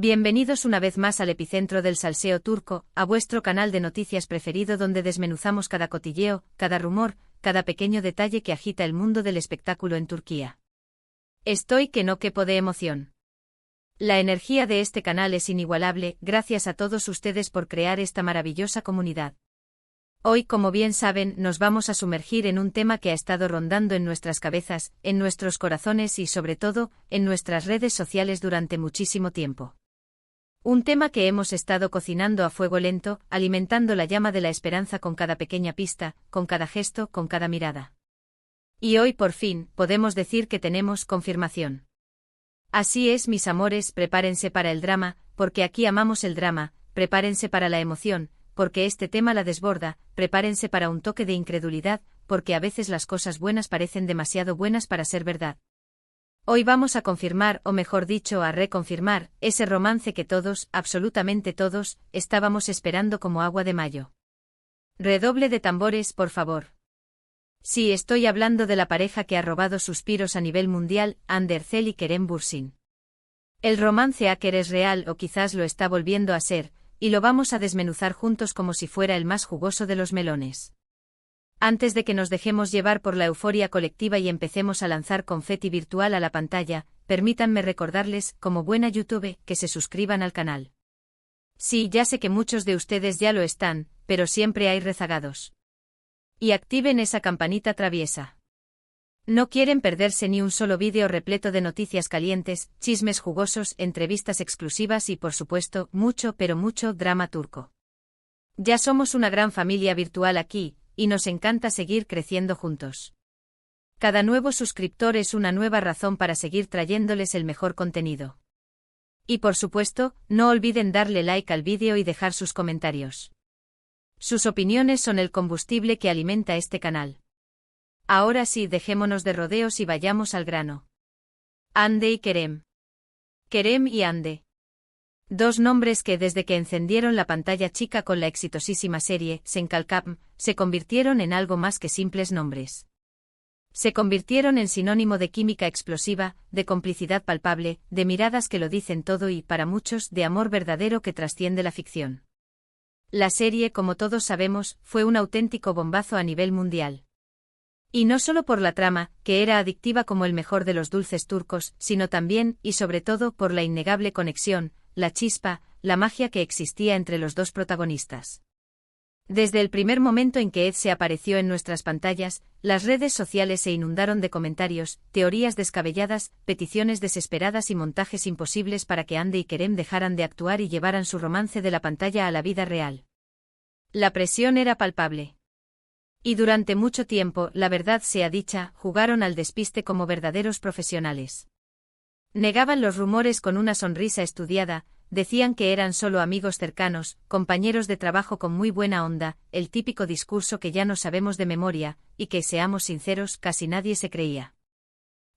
Bienvenidos una vez más al epicentro del salseo turco, a vuestro canal de noticias preferido donde desmenuzamos cada cotilleo, cada rumor, cada pequeño detalle que agita el mundo del espectáculo en Turquía. Estoy que no quepo de emoción. La energía de este canal es inigualable, gracias a todos ustedes por crear esta maravillosa comunidad. Hoy, como bien saben, nos vamos a sumergir en un tema que ha estado rondando en nuestras cabezas, en nuestros corazones y sobre todo, en nuestras redes sociales durante muchísimo tiempo. Un tema que hemos estado cocinando a fuego lento, alimentando la llama de la esperanza con cada pequeña pista, con cada gesto, con cada mirada. Y hoy por fin, podemos decir que tenemos confirmación. Así es, mis amores, prepárense para el drama, porque aquí amamos el drama, prepárense para la emoción, porque este tema la desborda, prepárense para un toque de incredulidad, porque a veces las cosas buenas parecen demasiado buenas para ser verdad. Hoy vamos a confirmar, o mejor dicho, a reconfirmar, ese romance que todos, absolutamente todos, estábamos esperando como agua de mayo. Redoble de tambores, por favor. Sí, estoy hablando de la pareja que ha robado suspiros a nivel mundial, Hande Erçel y Kerem Bürsin. El romance Aker es real o quizás lo está volviendo a ser, y lo vamos a desmenuzar juntos como si fuera el más jugoso de los melones. Antes de que nos dejemos llevar por la euforia colectiva y empecemos a lanzar confeti virtual a la pantalla, permítanme recordarles, como buena YouTube, que se suscriban al canal. Sí, ya sé que muchos de ustedes ya lo están, pero siempre hay rezagados. Y activen esa campanita traviesa. No quieren perderse ni un solo vídeo repleto de noticias calientes, chismes jugosos, entrevistas exclusivas y por supuesto, mucho pero mucho drama turco. Ya somos una gran familia virtual aquí, y nos encanta seguir creciendo juntos. Cada nuevo suscriptor es una nueva razón para seguir trayéndoles el mejor contenido. Y por supuesto, no olviden darle like al vídeo y dejar sus comentarios. Sus opiniones son el combustible que alimenta este canal. Ahora sí, dejémonos de rodeos y vayamos al grano. Hande y Kerem. Kerem y Hande. Dos nombres que desde que encendieron la pantalla chica con la exitosísima serie Senkalkam, se convirtieron en algo más que simples nombres. Se convirtieron en sinónimo de química explosiva, de complicidad palpable, de miradas que lo dicen todo y, para muchos, de amor verdadero que trasciende la ficción. La serie, como todos sabemos, fue un auténtico bombazo a nivel mundial. Y no solo por la trama, que era adictiva como el mejor de los dulces turcos, sino también, y sobre todo, por la innegable conexión, la chispa, la magia que existía entre los dos protagonistas. Desde el primer momento en que Ed se apareció en nuestras pantallas, las redes sociales se inundaron de comentarios, teorías descabelladas, peticiones desesperadas y montajes imposibles para que Hande y Kerem dejaran de actuar y llevaran su romance de la pantalla a la vida real. La presión era palpable. Y durante mucho tiempo, la verdad sea dicha, jugaron al despiste como verdaderos profesionales. Negaban los rumores con una sonrisa estudiada, decían que eran solo amigos cercanos, compañeros de trabajo con muy buena onda, el típico discurso que ya no sabemos de memoria, y que, seamos sinceros, casi nadie se creía.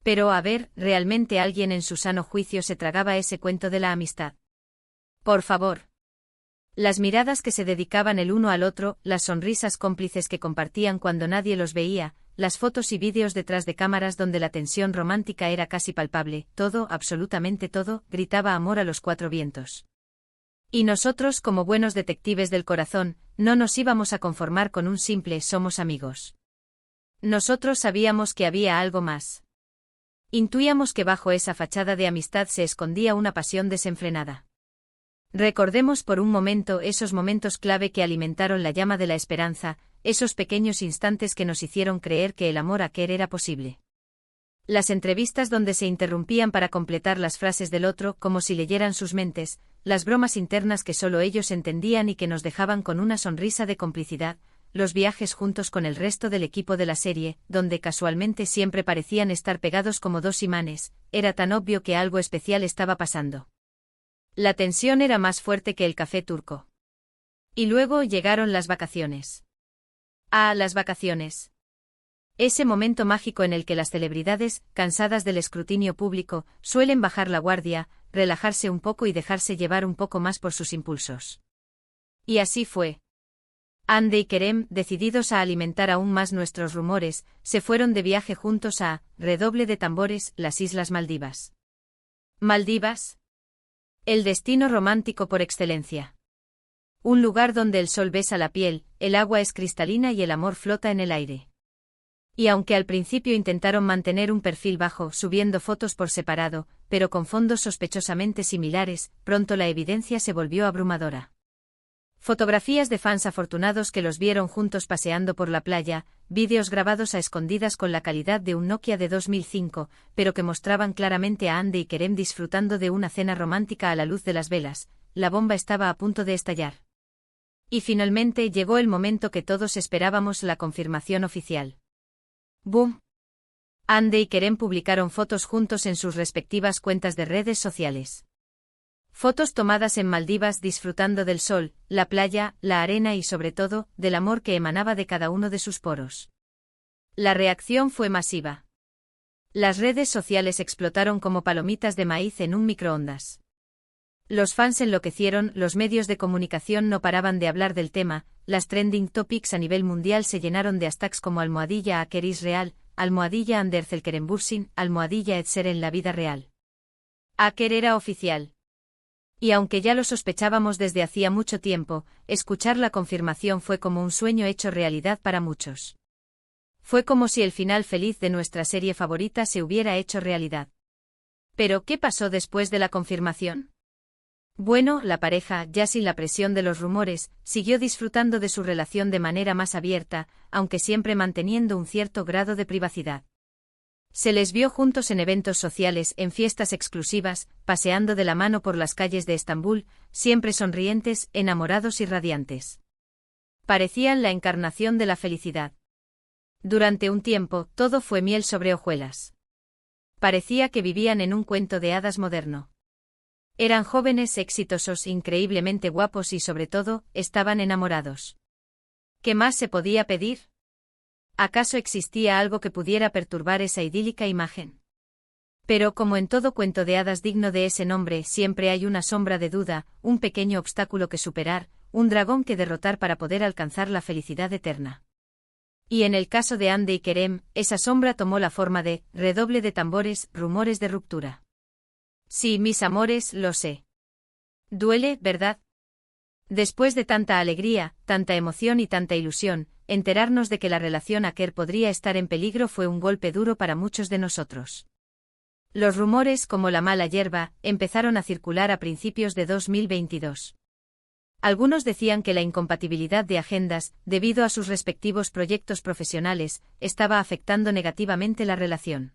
Pero a ver, ¿realmente alguien en su sano juicio se tragaba ese cuento de la amistad? Por favor. Las miradas que se dedicaban el uno al otro, las sonrisas cómplices que compartían cuando nadie los veía, las fotos y vídeos detrás de cámaras donde la tensión romántica era casi palpable, todo, absolutamente todo, gritaba amor a los cuatro vientos. Y nosotros, como buenos detectives del corazón, no nos íbamos a conformar con un simple «somos amigos». Nosotros sabíamos que había algo más. Intuíamos que bajo esa fachada de amistad se escondía una pasión desenfrenada. Recordemos por un momento esos momentos clave que alimentaron la llama de la esperanza, esos pequeños instantes que nos hicieron creer que el amor Aker era posible. Las entrevistas donde se interrumpían para completar las frases del otro como si leyeran sus mentes, las bromas internas que solo ellos entendían y que nos dejaban con una sonrisa de complicidad, los viajes juntos con el resto del equipo de la serie, donde casualmente siempre parecían estar pegados como dos imanes, era tan obvio que algo especial estaba pasando. La tensión era más fuerte que el café turco. Y luego llegaron las vacaciones. Ah, las vacaciones. Ese momento mágico en el que las celebridades, cansadas del escrutinio público, suelen bajar la guardia, relajarse un poco y dejarse llevar un poco más por sus impulsos. Y así fue. Hande y Kerem, decididos a alimentar aún más nuestros rumores, se fueron de viaje juntos a, redoble de tambores, las Islas Maldivas. ¿Maldivas? El destino romántico por excelencia. Un lugar donde el sol besa la piel, el agua es cristalina y el amor flota en el aire. Y aunque al principio intentaron mantener un perfil bajo, subiendo fotos por separado, pero con fondos sospechosamente similares, pronto la evidencia se volvió abrumadora. Fotografías de fans afortunados que los vieron juntos paseando por la playa, vídeos grabados a escondidas con la calidad de un Nokia de 2005, pero que mostraban claramente a Hande y Kerem disfrutando de una cena romántica a la luz de las velas. La bomba estaba a punto de estallar. Y finalmente llegó el momento que todos esperábamos, la confirmación oficial. ¡Boom! Hande y Kerem publicaron fotos juntos en sus respectivas cuentas de redes sociales. Fotos tomadas en Maldivas disfrutando del sol, la playa, la arena y sobre todo, del amor que emanaba de cada uno de sus poros. La reacción fue masiva. Las redes sociales explotaron como palomitas de maíz en un microondas. Los fans enloquecieron, los medios de comunicación no paraban de hablar del tema, las trending topics a nivel mundial se llenaron de hashtags como @Aker is real, @Anderzelkerenbursin, @Etser en la vida real. Aker era oficial. Y aunque ya lo sospechábamos desde hacía mucho tiempo, escuchar la confirmación fue como un sueño hecho realidad para muchos. Fue como si el final feliz de nuestra serie favorita se hubiera hecho realidad. ¿Pero qué pasó después de la confirmación? Bueno, la pareja, ya sin la presión de los rumores, siguió disfrutando de su relación de manera más abierta, aunque siempre manteniendo un cierto grado de privacidad. Se les vio juntos en eventos sociales, en fiestas exclusivas, paseando de la mano por las calles de Estambul, siempre sonrientes, enamorados y radiantes. Parecían la encarnación de la felicidad. Durante un tiempo, todo fue miel sobre hojuelas. Parecía que vivían en un cuento de hadas moderno. Eran jóvenes exitosos, increíblemente guapos y sobre todo, estaban enamorados. ¿Qué más se podía pedir? ¿Acaso existía algo que pudiera perturbar esa idílica imagen? Pero como en todo cuento de hadas digno de ese nombre, siempre hay una sombra de duda, un pequeño obstáculo que superar, un dragón que derrotar para poder alcanzar la felicidad eterna. Y en el caso de Hande y Kerem, esa sombra tomó la forma de, redoble de tambores, rumores de ruptura. Sí, mis amores, lo sé. Duele, ¿verdad? Después de tanta alegría, tanta emoción y tanta ilusión, enterarnos de que la relación Aker podría estar en peligro fue un golpe duro para muchos de nosotros. Los rumores, como la mala hierba, empezaron a circular a principios de 2022. Algunos decían que la incompatibilidad de agendas, debido a sus respectivos proyectos profesionales, estaba afectando negativamente la relación.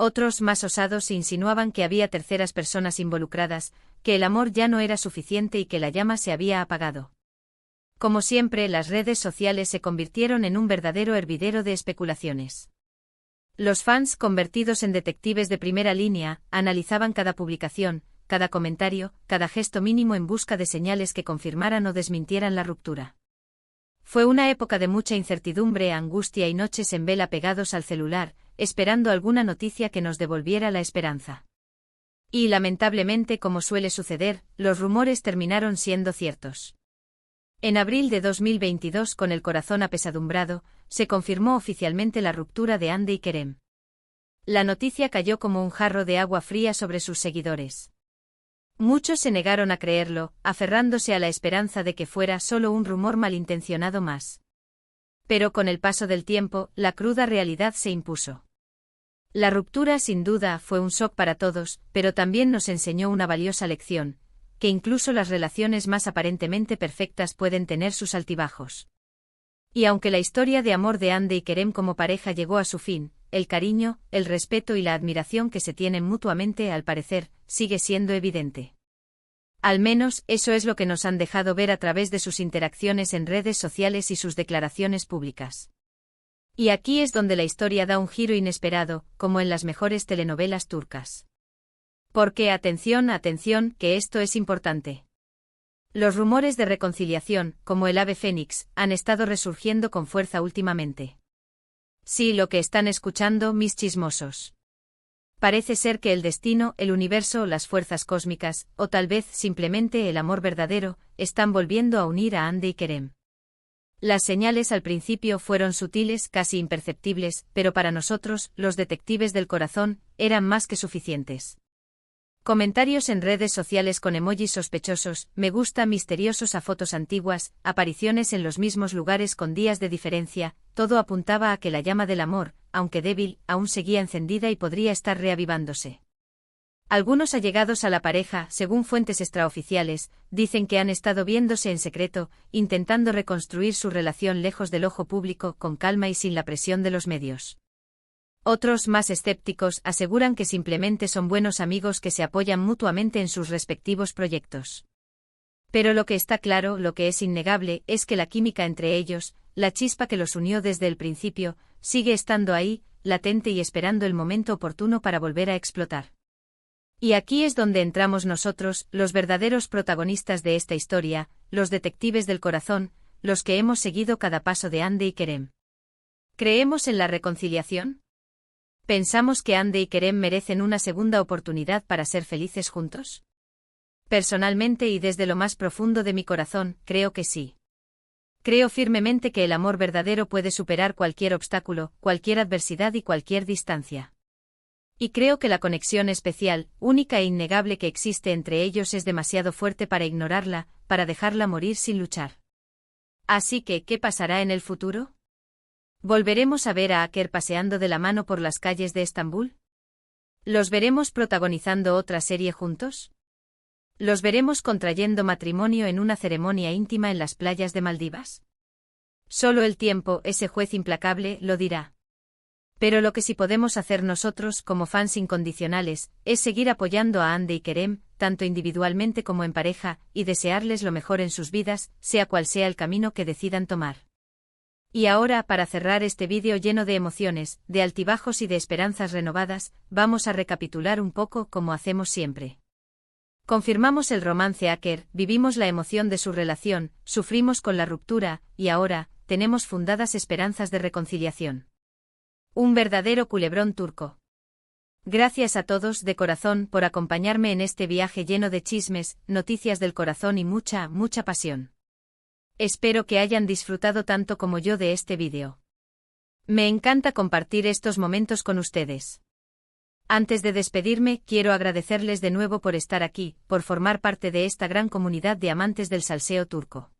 Otros, más osados, insinuaban que había terceras personas involucradas, que el amor ya no era suficiente y que la llama se había apagado. Como siempre, las redes sociales se convirtieron en un verdadero hervidero de especulaciones. Los fans, convertidos en detectives de primera línea, analizaban cada publicación, cada comentario, cada gesto mínimo en busca de señales que confirmaran o desmintieran la ruptura. Fue una época de mucha incertidumbre, angustia y noches en vela pegados al celular, esperando alguna noticia que nos devolviera la esperanza. Y lamentablemente, como suele suceder, los rumores terminaron siendo ciertos. En abril de 2022, con el corazón apesadumbrado, se confirmó oficialmente la ruptura de Hande y Kerem. La noticia cayó como un jarro de agua fría sobre sus seguidores. Muchos se negaron a creerlo, aferrándose a la esperanza de que fuera solo un rumor malintencionado más. Pero con el paso del tiempo, la cruda realidad se impuso. La ruptura, sin duda, fue un shock para todos, pero también nos enseñó una valiosa lección, que incluso las relaciones más aparentemente perfectas pueden tener sus altibajos. Y aunque la historia de amor de Hande y Kerem como pareja llegó a su fin, el cariño, el respeto y la admiración que se tienen mutuamente, al parecer, sigue siendo evidente. Al menos, eso es lo que nos han dejado ver a través de sus interacciones en redes sociales y sus declaraciones públicas. Y aquí es donde la historia da un giro inesperado, como en las mejores telenovelas turcas. Porque atención, atención, que esto es importante. Los rumores de reconciliación, como el ave fénix, han estado resurgiendo con fuerza últimamente. Sí, lo que están escuchando, mis chismosos. Parece ser que el destino, el universo, las fuerzas cósmicas, o tal vez simplemente el amor verdadero, están volviendo a unir a Hande y Kerem. Las señales al principio fueron sutiles, casi imperceptibles, pero para nosotros, los detectives del corazón, eran más que suficientes. Comentarios en redes sociales con emojis sospechosos, me gusta misteriosos a fotos antiguas, apariciones en los mismos lugares con días de diferencia, todo apuntaba a que la llama del amor, aunque débil, aún seguía encendida y podría estar reavivándose. Algunos allegados a la pareja, según fuentes extraoficiales, dicen que han estado viéndose en secreto, intentando reconstruir su relación lejos del ojo público, con calma y sin la presión de los medios. Otros, más escépticos, aseguran que simplemente son buenos amigos que se apoyan mutuamente en sus respectivos proyectos. Pero lo que está claro, lo que es innegable, es que la química entre ellos, la chispa que los unió desde el principio, sigue estando ahí, latente y esperando el momento oportuno para volver a explotar. Y aquí es donde entramos nosotros, los verdaderos protagonistas de esta historia, los detectives del corazón, los que hemos seguido cada paso de Hande y Kerem. ¿Creemos en la reconciliación? ¿Pensamos que Hande y Kerem merecen una segunda oportunidad para ser felices juntos? Personalmente y desde lo más profundo de mi corazón, creo que sí. Creo firmemente que el amor verdadero puede superar cualquier obstáculo, cualquier adversidad y cualquier distancia. Y creo que la conexión especial, única e innegable que existe entre ellos es demasiado fuerte para ignorarla, para dejarla morir sin luchar. Así que, ¿qué pasará en el futuro? ¿Volveremos a ver a Aker paseando de la mano por las calles de Estambul? ¿Los veremos protagonizando otra serie juntos? ¿Los veremos contrayendo matrimonio en una ceremonia íntima en las playas de Maldivas? Solo el tiempo, ese juez implacable, lo dirá. Pero lo que sí podemos hacer nosotros, como fans incondicionales, es seguir apoyando a Hande y Kerem, tanto individualmente como en pareja, y desearles lo mejor en sus vidas, sea cual sea el camino que decidan tomar. Y ahora, para cerrar este vídeo lleno de emociones, de altibajos y de esperanzas renovadas, vamos a recapitular un poco como hacemos siempre. Confirmamos el romance Aker, vivimos la emoción de su relación, sufrimos con la ruptura, y ahora, tenemos fundadas esperanzas de reconciliación. Un verdadero culebrón turco. Gracias a todos de corazón por acompañarme en este viaje lleno de chismes, noticias del corazón y mucha, mucha pasión. Espero que hayan disfrutado tanto como yo de este vídeo. Me encanta compartir estos momentos con ustedes. Antes de despedirme, quiero agradecerles de nuevo por estar aquí, por formar parte de esta gran comunidad de amantes del salseo turco.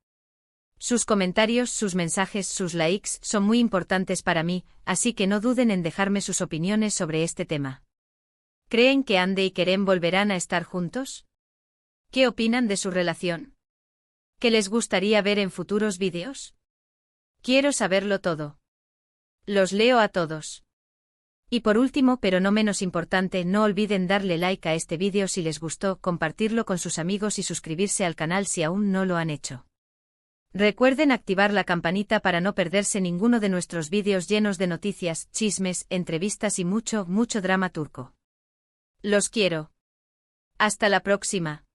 Sus comentarios, sus mensajes, sus likes son muy importantes para mí, así que no duden en dejarme sus opiniones sobre este tema. ¿Creen que Hande y Kerem volverán a estar juntos? ¿Qué opinan de su relación? ¿Qué les gustaría ver en futuros vídeos? Quiero saberlo todo. Los leo a todos. Y por último, pero no menos importante, no olviden darle like a este vídeo si les gustó, compartirlo con sus amigos y suscribirse al canal si aún no lo han hecho. Recuerden activar la campanita para no perderse ninguno de nuestros vídeos llenos de noticias, chismes, entrevistas y mucho, mucho drama turco. Los quiero. Hasta la próxima.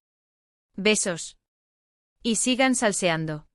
Besos. Y sigan salseando.